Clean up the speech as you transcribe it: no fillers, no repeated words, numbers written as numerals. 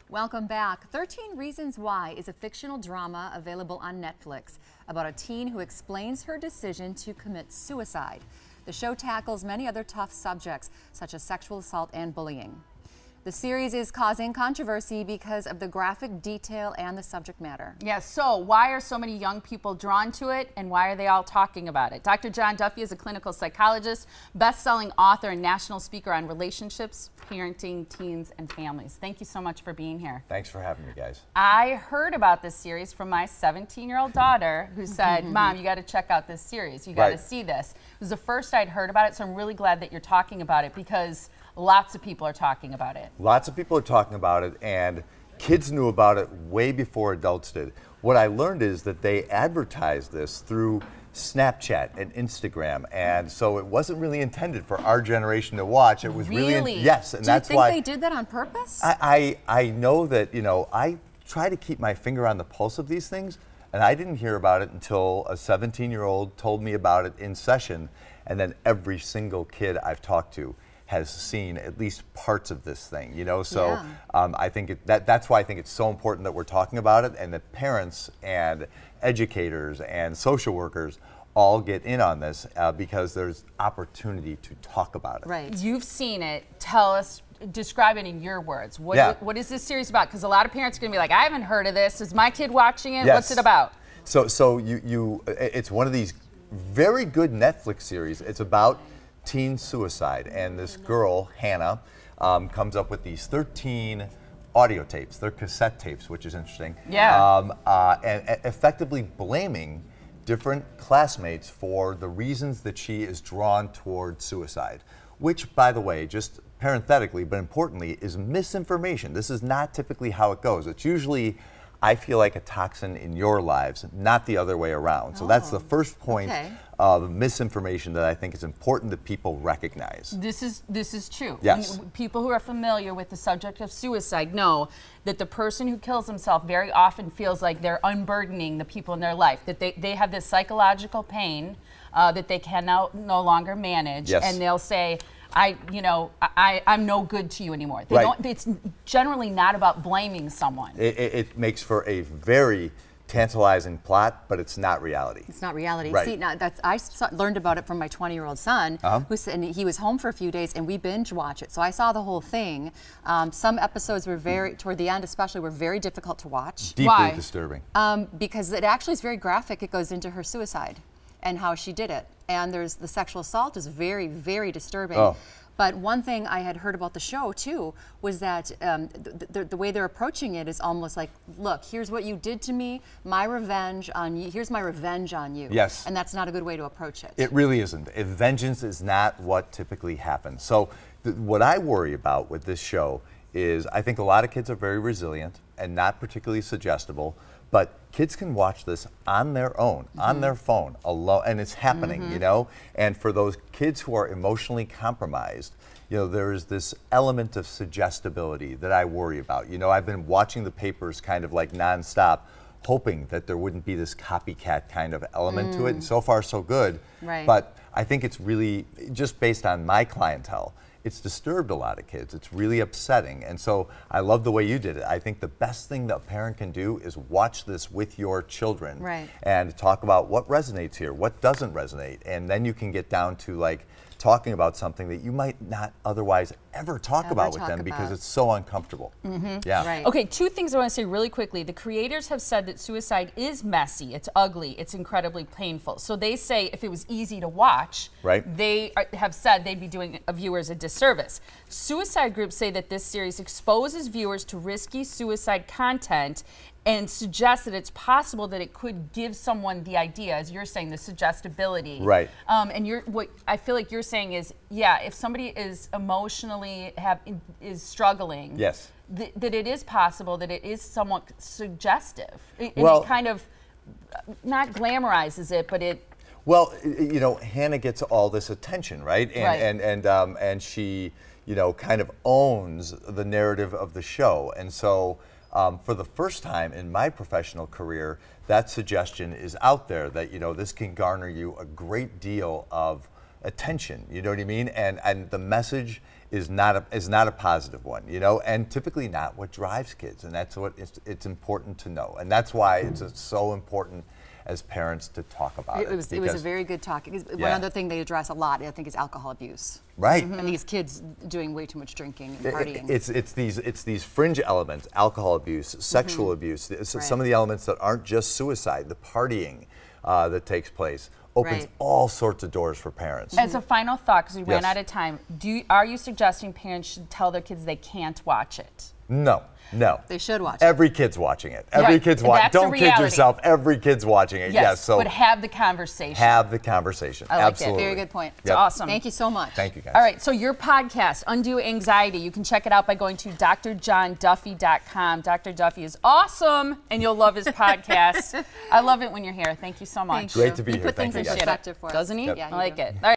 Welcome back. 13 Reasons Why is a fictional drama available on Netflix about a teen who explains her decision to commit suicide. The show tackles many other tough subjects, such as sexual assault and bullying. The series is causing controversy because of the graphic detail and the subject matter. Yes, so why are so many young people drawn to it, and why are they all talking about it? Dr. John Duffy is a clinical psychologist, best-selling author, and national speaker on relationships, parenting, teens, and families. Thank you so much for being here. Thanks for having me, guys. I heard about this series from my 17-year-old daughter who said, Mom, you got to check out this series. You got to see this. It was the first I'd heard about it, so I'm really glad that you're talking about it because lots of people are talking about it. Lots of people are talking about it, and kids knew about it way before adults did. What I learned is that they advertised this through Snapchat and Instagram, and so it wasn't really intended for our generation to watch. It was really yes, and that's why. Do you think they did that on purpose? I know that, you know, I try to keep my finger on the pulse of these things, and I didn't hear about it until a 17-year-old told me about it in session, and then every single kid I've talked to has seen at least parts of this thing, you know, so I think that's why I think it's so important that we're talking about it, and that parents and educators and social workers all get in on this because there's opportunity to talk about it. Right. You've seen it. Tell us, describe it in your words. What is this series about? Because a lot of parents are going to be like, I haven't heard of this. Is my kid watching it? Yes. What's it about? So it's one of these very good Netflix series. It's about teen suicide, and this girl, Hannah, comes up with these 13 audio tapes. They're cassette tapes, which is interesting. Yeah. And effectively blaming different classmates for the reasons that she is drawn toward suicide, which, by the way, just parenthetically, but importantly, is misinformation. This is not typically how it goes. It's usually, I feel like, a toxin in your lives, not the other way around. So that's the first point of misinformation that I think is important that people recognize. This is true. Yes. People who are familiar with the subject of suicide know that the person who kills himself very often feels like they're unburdening the people in their life, that they have this psychological pain that they can no longer manage, and they'll say, I'm no good to you anymore. It's generally not about blaming someone. It makes for a very tantalizing plot, but it's not reality. It's not reality. Right. See, now I learned about it from my 20-year-old son, and he was home for a few days, and we binge watch it. So I saw the whole thing. Some episodes were toward the end especially, were very difficult to watch. Deeply disturbing. Because it actually is very graphic. It goes into her suicide and how she did it. And there's the sexual assault is very, very disturbing. But one thing I had heard about the show too was that the way they're approaching it is almost like, look, here's what you did to me, my revenge on you. Here's my revenge on you. Yes. And that's not a good way to approach it. It really isn't. Vengeance is not what typically happens. So what I worry about with this show is I think a lot of kids are very resilient and not particularly suggestible. But kids can watch this on their own, on their phone, alone, and it's happening, you know? And for those kids who are emotionally compromised, you know, there's this element of suggestibility that I worry about. You know, I've been watching the papers kind of like nonstop, hoping that there wouldn't be this copycat kind of element to it, and so far so good. Right. But I think it's really, just based on my clientele, it's disturbed a lot of kids. It's really upsetting. And so I love the way you did it. I think the best thing that a parent can do is watch this with your children and talk about what resonates here, what doesn't resonate. And then you can get down to like talking about something that you might not otherwise ever talk about with them because it's so uncomfortable. Okay, two things I want to say really quickly. The creators have said that suicide is messy, it's ugly, it's incredibly painful. So they say if it was easy to watch, they have said they'd be doing viewers a disservice. Suicide groups say that this series exposes viewers to risky suicide content and suggests that it's possible that it could give someone the idea, as you're saying, the suggestibility. Right. And what I feel like you're saying is, yeah, if somebody is emotionally is struggling, that it is possible that it is somewhat suggestive. And it kind of not glamorizes it, but it. Well, you know, Hannah gets all this attention, right? And she, you know, kind of owns the narrative of the show, and so. For the first time in my professional career, that suggestion is out there that, you know, this can garner you a great deal of attention, you know what I mean? And the message is not a positive one, you know, and typically not what drives kids, and that's what it's important to know, and that's why it's so important as parents to talk about it. It was a very good talk. One other thing they address a lot, I think, is alcohol abuse. Right. And these kids doing way too much drinking and partying. It's these fringe elements: alcohol abuse, sexual abuse. Some of the elements that aren't just suicide, the partying that takes place. Opens all sorts of doors for parents. As a final thought, because we ran out of time, are you suggesting parents should tell their kids they can't watch it? No. No. They should watch it. Every kid's watching it. Every kid's watching. Don't kid yourself. Every kid's watching it. Yes. So but have the conversation. Have the conversation. I like Absolutely. It. Very good point. It's awesome. Thank you so much. Thank you, guys. All right. So your podcast, Undue Anxiety, you can check it out by going to drjohnduffy.com. Dr. Duffy is awesome, and you'll love his podcast. I love it when you're here. Thank you so much. Great to be here. He put things in perspective for us. Doesn't he? Yep. Yeah, I like it. All right.